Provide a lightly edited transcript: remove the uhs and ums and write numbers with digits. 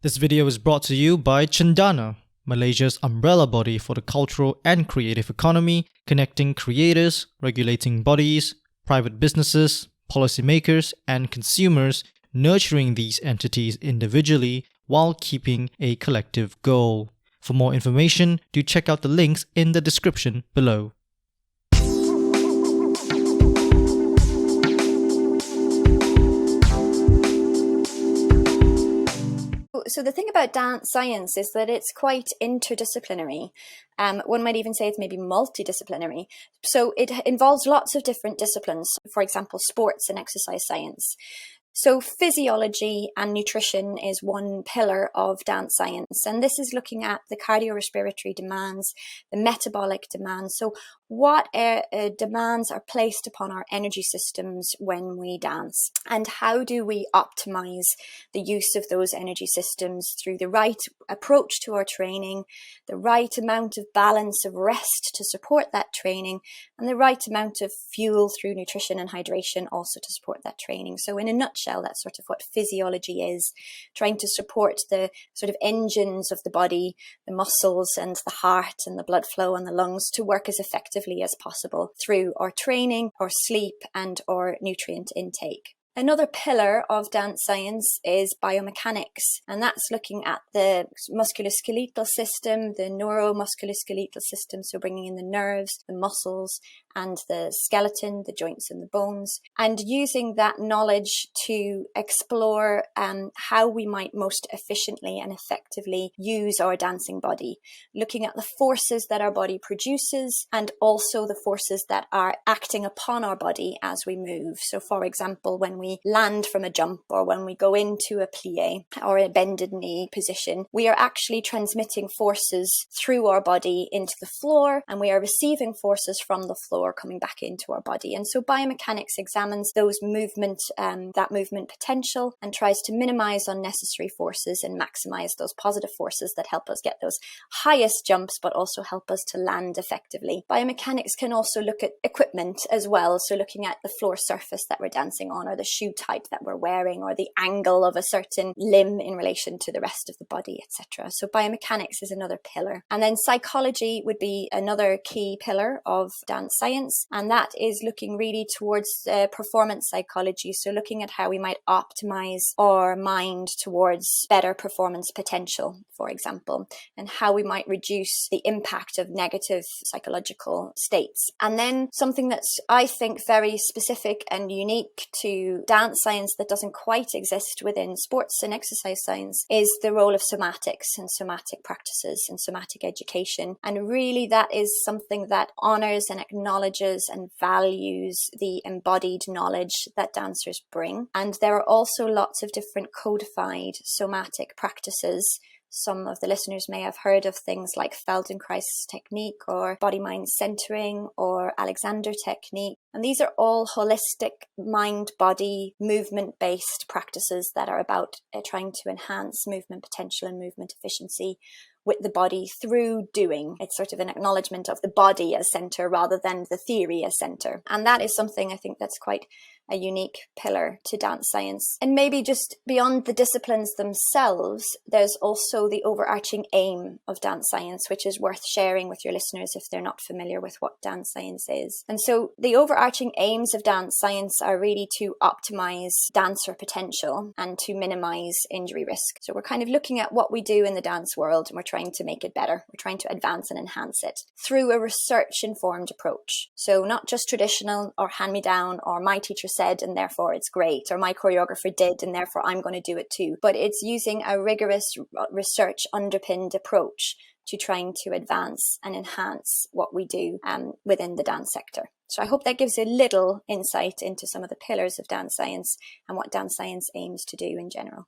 This video is brought to you by CENDANA, Malaysia's umbrella body for the cultural and creative economy, connecting creators, regulating bodies, private businesses, policymakers, and consumers, nurturing these entities individually while keeping a collective goal. For more information, do check out the links in the description below. So the thing about dance science is that it's quite interdisciplinary. One might even say it's maybe multidisciplinary. So it involves lots of different disciplines, for example, sports and exercise science. So physiology and nutrition is one pillar of dance science, and this is looking at the cardiorespiratory demands, the metabolic demands. So what demands are placed upon our energy systems when we dance, and how do we optimize the use of those energy systems through the right approach to our training, the right amount of balance of rest to support that training, and the right amount of fuel through nutrition and hydration also to support that training. So in a nutshell, that's sort of what physiology is, trying to support the sort of engines of the body, the muscles and the heart and the blood flow and the lungs to work as effectively as possible through our training, our sleep and our nutrient intake. Another pillar of dance science is biomechanics, and that's looking at the musculoskeletal system, the neuromusculoskeletal system, so bringing in the nerves, the muscles, and the skeleton, the joints and the bones, and using that knowledge to explore how we might most efficiently and effectively use our dancing body, looking at the forces that our body produces and also the forces that are acting upon our body as we move. So for example, when we land from a jump or when we go into a plie or a bended knee position, we are actually transmitting forces through our body into the floor, and we are receiving forces from the floor coming back into our body. And so biomechanics examines those that movement potential and tries to minimize unnecessary forces and maximize those positive forces that help us get those highest jumps but also help us to land effectively. Biomechanics can also look at equipment as well, so looking at the floor surface that we're dancing on, or the shoe type that we're wearing, or the angle of a certain limb in relation to the rest of the body, etc. So biomechanics is another pillar. And then psychology would be another key pillar of dance science, and that is looking really towards performance psychology, so looking at how we might optimize our mind towards better performance potential, for example, and how we might reduce the impact of negative psychological states. And then something that's, I think, very specific and unique to dance science that doesn't quite exist within sports and exercise science is the role of somatics and somatic practices and somatic education. And really that is something that honors and acknowledges and values the embodied knowledge that dancers bring. And there are also lots of different codified somatic practices. Some of the listeners may have heard of things like Feldenkrais technique or body-mind centering or Alexander technique. And these are all holistic mind-body movement-based practices that are about trying to enhance movement potential and movement efficiency with the body through doing. It's sort of an acknowledgement of the body as center rather than the theory as center. And that is something I think that's quite a unique pillar to dance science. And maybe just beyond the disciplines themselves, there's also the overarching aim of dance science, which is worth sharing with your listeners if they're not familiar with what dance science is. And so the overarching aims of dance science are really to optimize dancer potential and to minimize injury risk. So we're kind of looking at what we do in the dance world, and we're trying to make it better. We're trying to advance and enhance it through a research-informed approach. So not just traditional or hand-me-down or my teacher said and therefore it's great, or my choreographer did and therefore I'm going to do it too. But it's using a rigorous research underpinned approach to trying to advance and enhance what we do within the dance sector. So I hope that gives you a little insight into some of the pillars of dance science and what dance science aims to do in general.